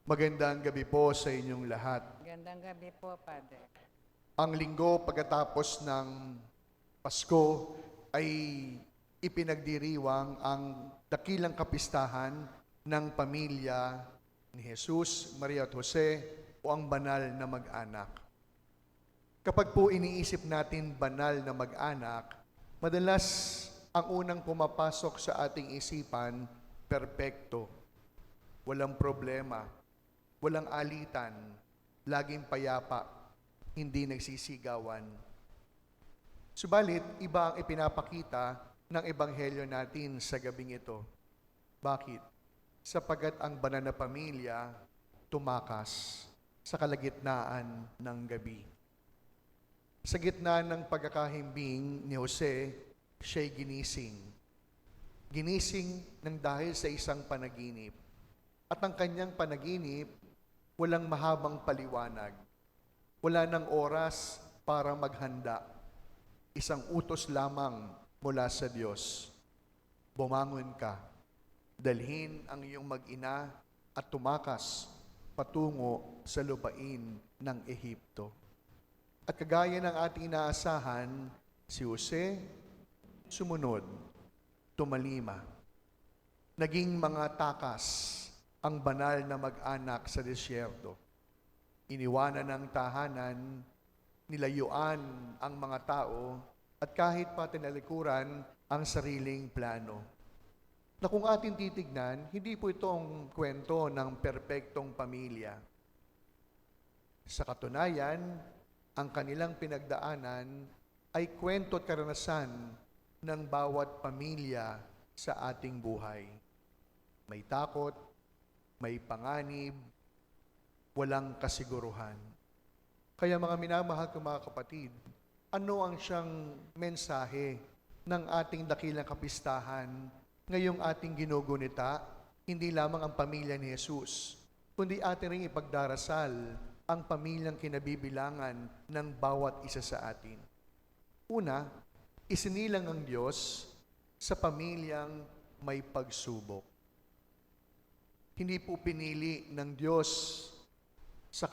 Magandang gabi po sa inyong lahat. Gandang gabi po, Padre. Ang linggo pagkatapos ng Pasko ay ipinagdiriwang ang dakilang kapistahan ng pamilya ni Jesus, Maria at Jose o ang banal na mag-anak. Kapag po iniisip natin banal na mag-anak, madalas ang unang pumapasok sa ating isipan, perpekto, walang problema, walang alitan, laging payapa, hindi nagsisigawan. Subalit, iba ang ipinapakita ng ebanghelyo natin sa gabing ito. Bakit? Sapagat ang banal na pamilya tumakas sa kalagitnaan ng gabi. Sa gitna ng pagkakahimbing ni Jose, siya'y ginising. Ginising ng dahil sa isang panaginip. At ang kanyang panaginip, walang mahabang paliwanag. Wala ng oras para maghanda. Isang utos lamang mula sa Diyos. Bumangon ka, dalhin ang iyong mag-ina at tumakas patungo sa lupain ng Ehipto. At kagaya ng ating inaasahan, si Jose sumunod, tumalima. Naging mga takas ang banal na mag-anak sa disyerto. Iniwanan ng tahanan, nilayuan ang mga tao, at kahit pa tinalikuran ang sariling plano. Na kung ating titignan, hindi po itong kwento ng perpektong pamilya. Sa katunayan, ang kanilang pinagdaanan ay kwento at karanasan ng bawat pamilya sa ating buhay. May takot, may panganib, walang kasiguruhan. Kaya mga minamahal kong mga kapatid, ano ang siyang mensahe ng ating dakilang kapistahan ngayong ating ginugunita? Hindi lamang ang pamilya ni Jesus, kundi ating ring ipagdarasal ang pamilyang kinabibilangan ng bawat isa sa atin. Una, isinilang ang Diyos sa pamilyang may pagsubok. Hindi po pinili ng Diyos sa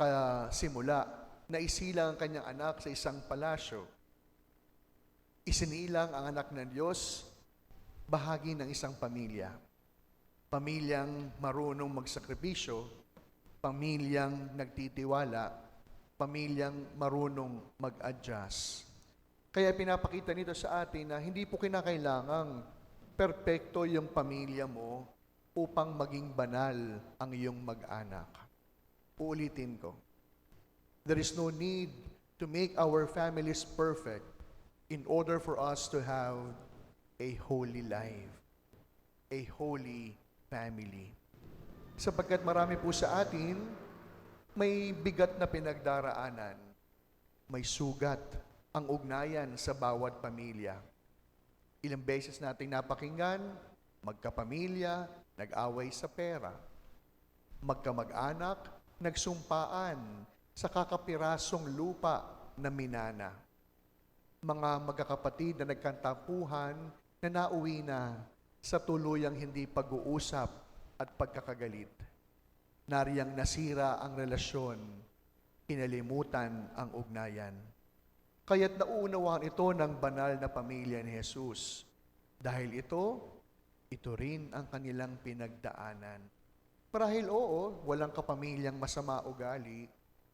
simula na isilang ang kanyang anak sa isang palasyo. Isinilang ang anak ng Diyos bahagi ng isang pamilya. Pamilyang marunong magsakripisyo, pamilyang nagtitiwala, pamilyang marunong mag-adjust. Kaya pinapakita nito sa atin na hindi po kinakailangang perpekto yung pamilya mo upang maging banal ang iyong mag-anak. Uulitin ko. There is no need to make our families perfect in order for us to have a holy life, a holy family. Sapagkat marami po sa atin, may bigat na pinagdaraanan, may sugat ang ugnayan sa bawat pamilya. Ilang beses nating napakinggan, magkapamilya, nag-away sa pera. Magkamag-anak, nagsumpaan sa kakapirasong lupa na minana. Mga magkakapatid na nagkantapuhan na nauwi na sa tuluyang hindi pag-uusap at pagkakagalit. Nariyang nasira ang relasyon, kinalimutan ang ugnayan. Kaya't nauunawaan ito ng banal na pamilya ni Jesus. Dahil ito rin ang kanilang pinagdaanan. Marahil oo, walang kapamilyang masama ugali,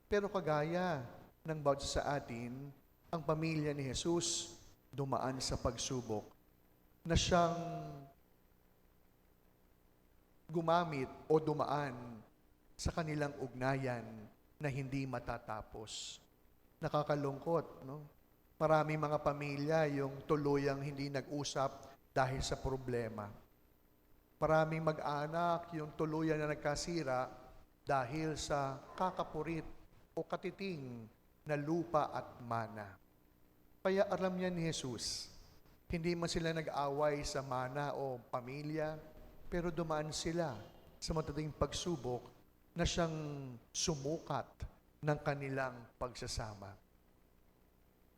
pero kagaya ng bawat sa atin, ang pamilya ni Jesus dumaan sa pagsubok na siyang gumamit o dumaan sa kanilang ugnayan na hindi matatapos. Nakakalungkot, no? Maraming mga pamilya yung tuluyang hindi nag-usap dahil sa problema. Maraming mag-anak yung tuluyan na nagkasira dahil sa kakapurit o katiting na lupa at mana. Kaya alam niya ni Jesus, hindi man sila nag-away sa mana o pamilya, pero dumaan sila sa matinding pagsubok na siyang sumukat ng kanilang pagsasama.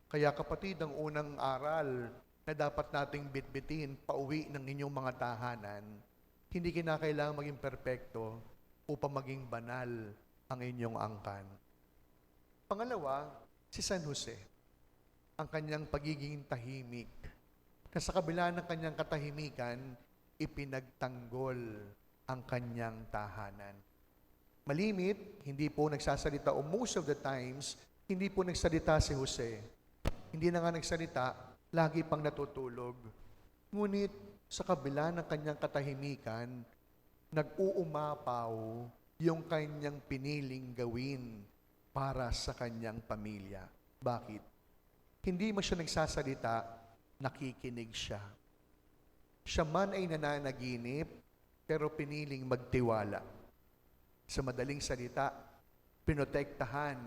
Kaya kapatid, ang unang aral na dapat nating bitbitin pauwi ng inyong mga tahanan, hindi kinakailangan maging perpekto, upang maging banal ang inyong angkan. Pangalawa, si San Jose, ang kanyang pagiging tahimik, na sa kabila ng kanyang katahimikan, ipinagtanggol ang kanyang tahanan. Malimit, hindi po nagsasalita, o most of the times, hindi po nagsalita si Jose. Hindi na nga nagsalita, lagi pang natutulog. Ngunit, sa kabila ng kanyang katahimikan, nag-uumapaw yung kanyang piniling gawin para sa kanyang pamilya. Bakit? Hindi mo siya nagsasalita, nakikinig siya. Siya man ay nananaginip, pero piniling magtiwala. Sa madaling salita, pinotektahan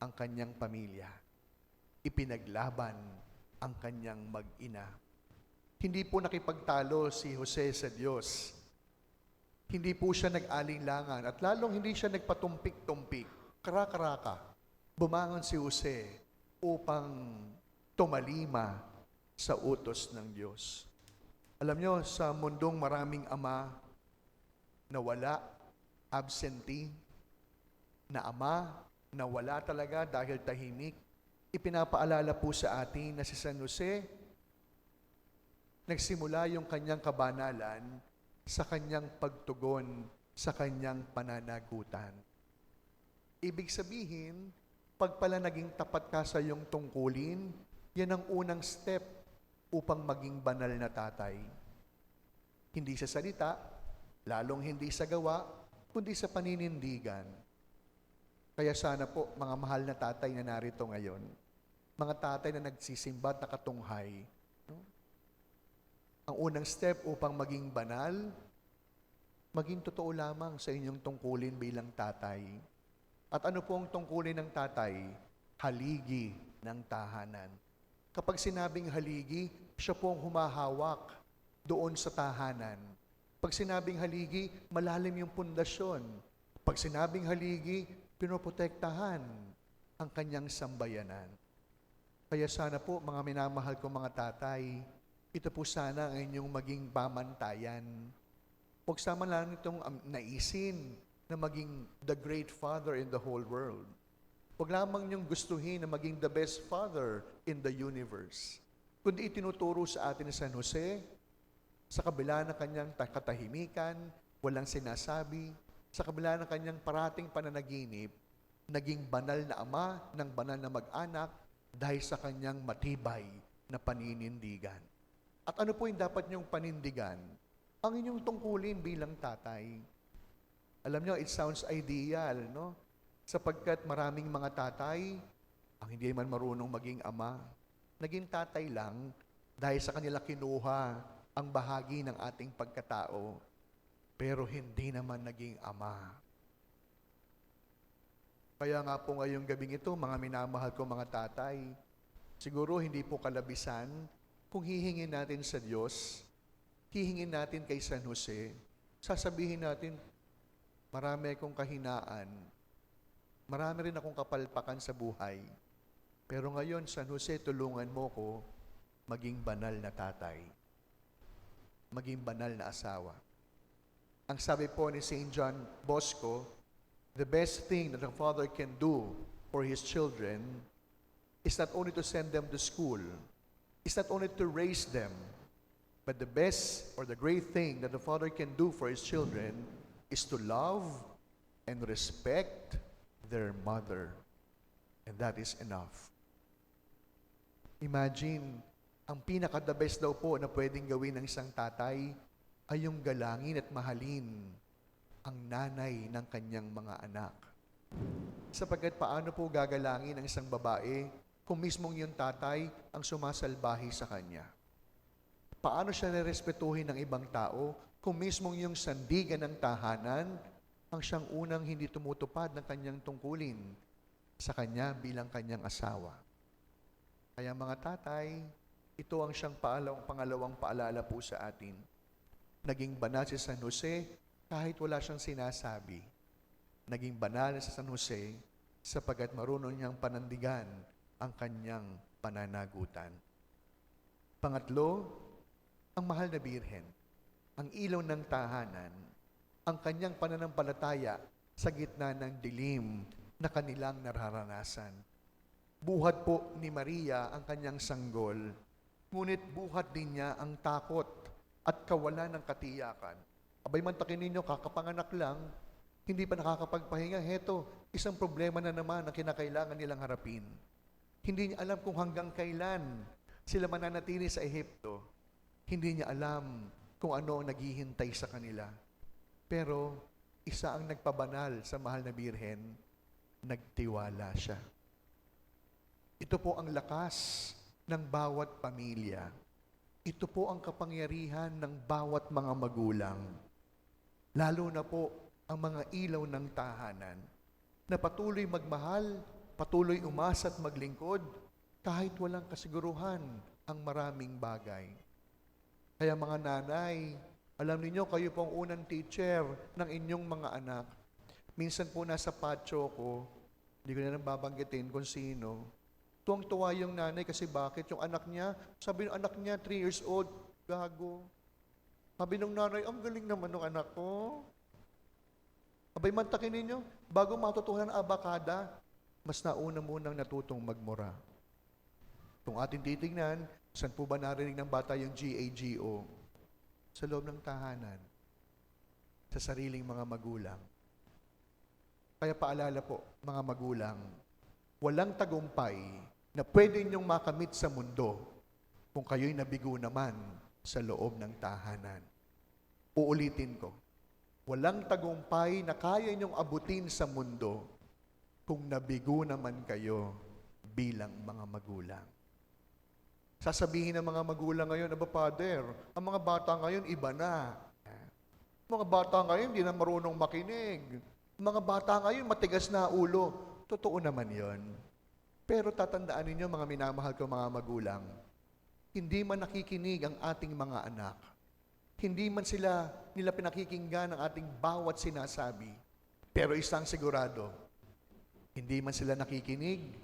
ang kanyang pamilya. Ipinaglaban ang kanyang mag-ina. Hindi po nakipagtalo si Jose sa Diyos. Hindi po siya nag-alinlangan at lalong hindi siya nagpatumpik-tumpik. Kara-karaka. Bumangon si Jose upang tumalima sa utos ng Diyos. Alam nyo, sa mundong maraming ama na wala, absentee, na ama na wala talaga dahil tahimik, ipinapaalala po sa atin na si San Jose, nagsimula yung kanyang kabanalan sa kanyang pagtugon sa kanyang pananagutan. Ibig sabihin, pag pala naging tapat ka sa iyong tungkulin, yan ang unang step upang maging banal na tatay. Hindi sa salita, lalong hindi sa gawa, kundi sa paninindigan. Kaya sana po, mga mahal na tatay na narito ngayon, mga tatay na nagsisimba at nakatunghay, no? Ang unang step upang maging banal, maging totoo lamang sa inyong tungkulin bilang tatay. At ano po ang tungkulin ng tatay? Haligi ng tahanan. Kapag sinabing haligi, siya po ang humahawak doon sa tahanan. Pag sinabing haligi, malalim yung pundasyon. Pag sinabing haligi, pinoprotektahan ang kanyang sambayanan. Kaya sana po, mga minamahal kong mga tatay, ito po sana ang inyong maging pamantayan. Huwag sama lang itong naisin na maging the great father in the whole world. Huwag lamang niyong gustuhin na maging the best father in the universe. Kundi itinuturo sa atin ni San Jose, sa kabila ng kanyang katahimikan, walang sinasabi, sa kabila ng kanyang parating pananaginip, naging banal na ama ng banal na mag-anak dahil sa kanyang matibay na paninindigan. At ano po yung dapat niyong panindigan? Ang inyong tungkulin bilang tatay. Alam niyo, it sounds ideal, no? Sapagkat maraming mga tatay, ang hindi man marunong maging ama, naging tatay lang dahil sa kanila kinuha ang bahagi ng ating pagkatao, pero hindi naman naging ama. Kaya nga po ngayong gabing ito, mga minamahal ko mga tatay, siguro hindi po kalabisan kung hihingin natin sa Diyos, hihingin natin kay San Jose, sasabihin natin, marami akong kahinaan, marami rin akong kapalpakan sa buhay, pero ngayon, San Jose, tulungan mo ko maging banal na tatay, maging banal na asawa. Ang sabi po ni St. John Bosco, the best thing that a father can do for his children is not only to send them to school, is not only to raise them, but the best or the great thing that the father can do for his children is to love and respect their mother. And that is enough. Imagine, ang pinaka-the best daw po na pwedeng gawin ng isang tatay ay yung galangin at mahalin ang nanay ng kanyang mga anak. Sapagkat paano po gagalangin ang isang babae kung mismong yung tatay ang sumasalbahi sa kanya? Paano siya nirespetuhin ng ibang tao kung mismong yung sandigan ng tahanan ang siyang unang hindi tumutupad ng kanyang tungkulin sa kanya bilang kanyang asawa? Kaya mga tatay, ito ang siyang pangalawang paalala po sa atin. Naging banal si San Jose kahit wala siyang sinasabi. Naging banal si San Jose sapagkat marunong niyang panandigan ang kanyang pananagutan. Pangatlo, ang mahal na birhen, ang ilaw ng tahanan, ang kanyang pananampalataya sa gitna ng dilim na kanilang nararanasan. Buhat po ni Maria ang kanyang sanggol, ngunit buhat din niya ang takot at kawalan ng katiyakan. Abay, mantakin ninyo, kakapanganak lang, hindi pa nakakapagpahinga. Heto, isang problema na naman ang kinakailangan nilang harapin. Hindi niya alam kung hanggang kailan sila mananatili sa Ehipto. Hindi niya alam kung ano ang naghihintay sa kanila. Pero isa ang nagpabanal sa mahal na birhen, nagtiwala siya. Ito po ang lakas ng bawat pamilya. Ito po ang kapangyarihan ng bawat mga magulang. Lalo na po ang mga ilaw ng tahanan na patuloy magmahal, patuloy umasa at maglingkod kahit walang kasiguruhan ang maraming bagay. Kaya mga nanay, alam niyo kayo po ang unang teacher ng inyong mga anak. Minsan po nasa patio ko, hindi ko na lang babanggitin kung sino, tuwang-tuwa yung nanay kasi bakit? Yung anak niya, sabi ng anak niya, 3 years old, gago. Sabi ng nanay, ang galing naman ng anak ko. Abay, mantakin ninyo, bago matutunan ang abakada, mas nauna munang natutong magmura. Kung ating titignan, saan po ba narinig ng bata yung GAGO? Sa loob ng tahanan, sa sariling mga magulang. Kaya paalala po, mga magulang, walang tagumpay na pwede niyong makamit sa mundo kung kayo'y nabigo naman sa loob ng tahanan. Uulitin ko, walang tagumpay na kaya niyong abutin sa mundo kung nabigo naman kayo bilang mga magulang. Sasabihin ng mga magulang ngayon, aba Father, ang mga bata ngayon iba na. Mga bata ngayon hindi na marunong makinig. Mga bata ngayon matigas na ulo. Totoo naman yon. Pero tatandaan ninyo mga minamahal ko mga magulang, hindi man nakikinig ang ating mga anak. Hindi man nila pinakikinggan ang ating bawat sinasabi. Pero isang sigurado, hindi man sila nakikinig,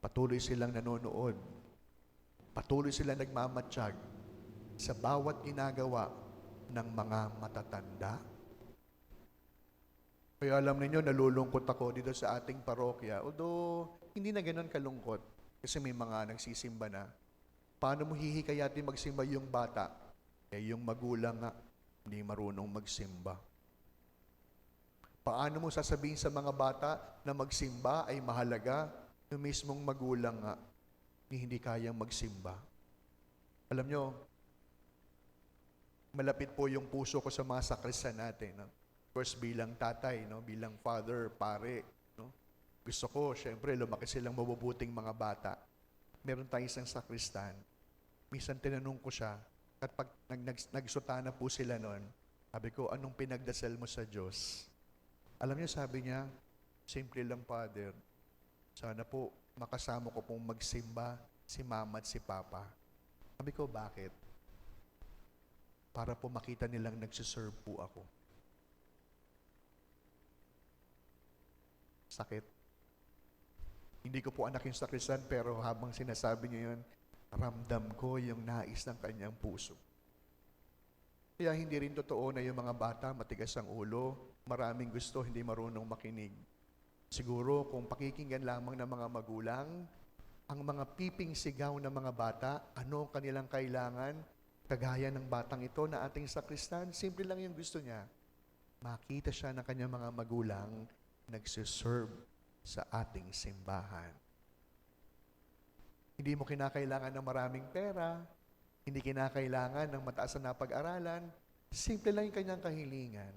patuloy silang nanonood. Patuloy silang nagmamatsyag sa bawat ginagawa ng mga matatanda. Kaya alam niyo, nalulungkot ako dito sa ating parokya. Although, hindi na ganun kalungkot kasi may mga nagsisimba na. Paano mo hihikayatin magsimba yung bata? Yung magulang nga, hindi marunong magsimba. Paano mo sasabihin sa mga bata na magsimba ay mahalaga? Yung mismong magulang nga, hindi kayang magsimba. Alam nyo, malapit po yung puso ko sa mga sakrisan natin. No? Of course, bilang tatay, no? Bilang father, pare. No? Gusto ko, syempre, lumaki silang mabubuting mga bata. Meron tayong isang sakristan. Minsan tinanong ko siya, at pag nagsutana po sila noon, sabi ko, anong pinagdasal mo sa Diyos? Alam niyo, sabi niya, simple lang, Father. Sana po, makasama ko pong magsimba si Mama at si Papa. Sabi ko, bakit? Para po makita nilang nagsiserve po ako. Sakit. Hindi ko po anak yung sakrisan, pero habang sinasabi niya yun, ramdam ko yung nais ng kanyang puso. Kaya hindi rin totoo na yung mga bata matigas ang ulo, maraming gusto, hindi marunong makinig. Siguro kung pakikinggan lamang ng mga magulang, ang mga piping sigaw ng mga bata, ano kanilang kailangan, kagaya ng batang ito na ating sakristan, simple lang yung gusto niya. Makita siya ng kanyang mga magulang, nagsiserve sa ating simbahan. Hindi mo kinakailangan ng maraming pera, hindi kinakailangan ng mataas na pag-aralan, simple lang yung kanyang kahilingan.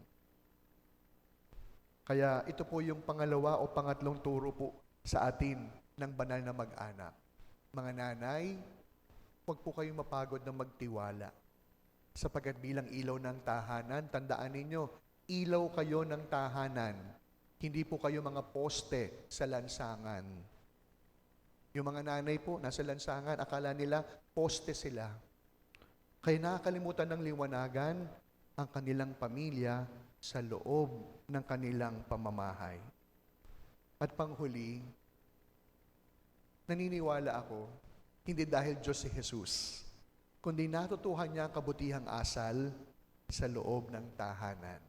Kaya ito po yung pangalawa o pangatlong turo po sa atin ng banal na mag-anak. Mga nanay, huwag po kayong mapagod na magtiwala. Sapagkat bilang ilaw ng tahanan, tandaan ninyo, ilaw kayo ng tahanan. Hindi po kayo mga poste sa lansangan. Yung mga nanay po, nasa lansangan, akala nila poste sila. Kaya nakakalimutan ng liwanagan ang kanilang pamilya sa loob ng kanilang pamamahay. At panghuli, naniniwala ako, hindi dahil Diyos si Jesus, kundi natutuhan niya ang kabutihang asal sa loob ng tahanan.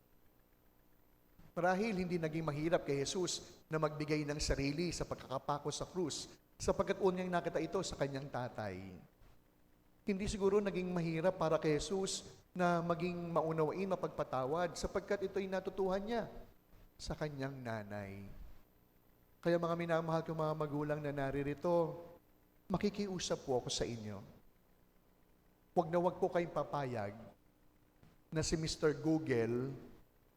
Marahil hindi naging mahirap kay Jesus na magbigay ng sarili sa pagkakapako sa krus sapagkat unyang nakita ito sa kanyang tatay. Hindi siguro naging mahirap para kay Jesus na maging maunawain, mapagpatawad sapagkat ito'y natutuhan niya sa kanyang nanay. Kaya mga minamahal kong mga magulang na naririto, makikiusap po ako sa inyo. Huwag na huwag po kayong papayag na si Mr. Google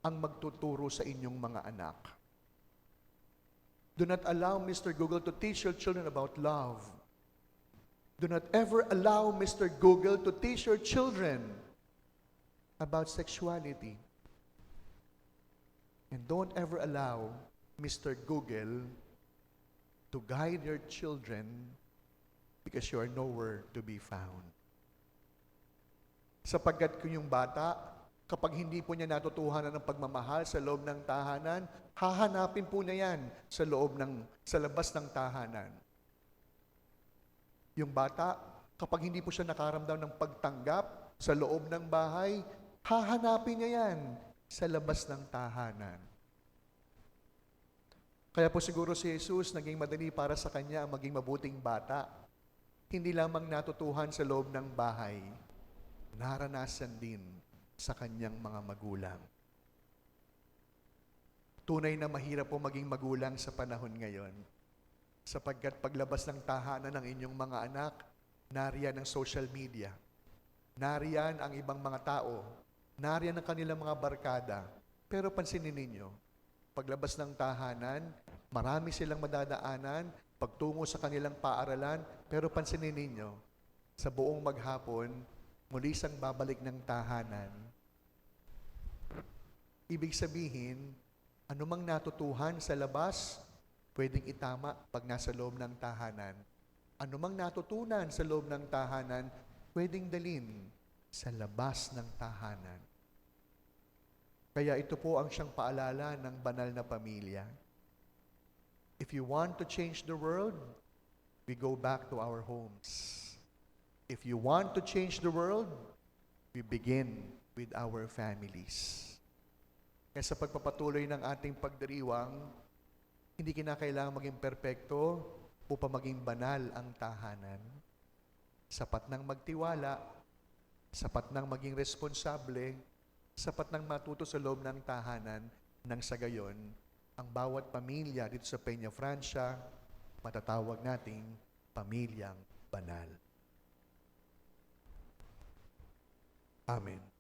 ang magtuturo sa inyong mga anak. Do not allow Mr. Google to teach your children about love. Do not ever allow Mr. Google to teach your children about sexuality. And don't ever allow Mr. Google to guide your children because you are nowhere to be found. Sapagkat kung yung bata, kapag hindi po niya natutuhanan ng pagmamahal sa loob ng tahanan, hahanapin po niya yan sa labas ng tahanan. Yung bata, kapag hindi po siya nakaramdam ng pagtanggap sa loob ng bahay, hahanapin niya yan sa labas ng tahanan. Kaya po siguro si Jesus, naging madali para sa kanya ang maging mabuting bata. Hindi lamang natutuhan sa loob ng bahay, naranasan din sa kanyang mga magulang. Tunay na mahirap po maging magulang sa panahon ngayon. Sapagkat paglabas ng tahanan ng inyong mga anak, nariyan ang social media. Nariyan ang ibang mga tao. Nariyan ang kanilang mga barkada. Pero pansinin ninyo, paglabas ng tahanan, marami silang madadaanan, pagtungo sa kanilang paaralan, pero pansinin ninyo, sa buong maghapon, muli siyang babalik ng tahanan. Ibig sabihin, anumang natutuhan sa labas, pwedeng itama pag nasa loob ng tahanan. Anumang natutunan sa loob ng tahanan, pwedeng dalhin sa labas ng tahanan. Kaya ito po ang siyang paalala ng banal na pamilya. If you want to change the world, we go back to our homes. If you want to change the world, we begin with our families. Kaya sa pagpapatuloy ng ating pagdiriwang, hindi kinakailangan maging perpekto upang maging banal ang tahanan. Sapat nang magtiwala, sapat nang maging responsable, sapat nang matuto sa loob ng tahanan, nang sa gayon, ang bawat pamilya dito sa Peñafrancia, matatawag nating pamilyang banal. Amen.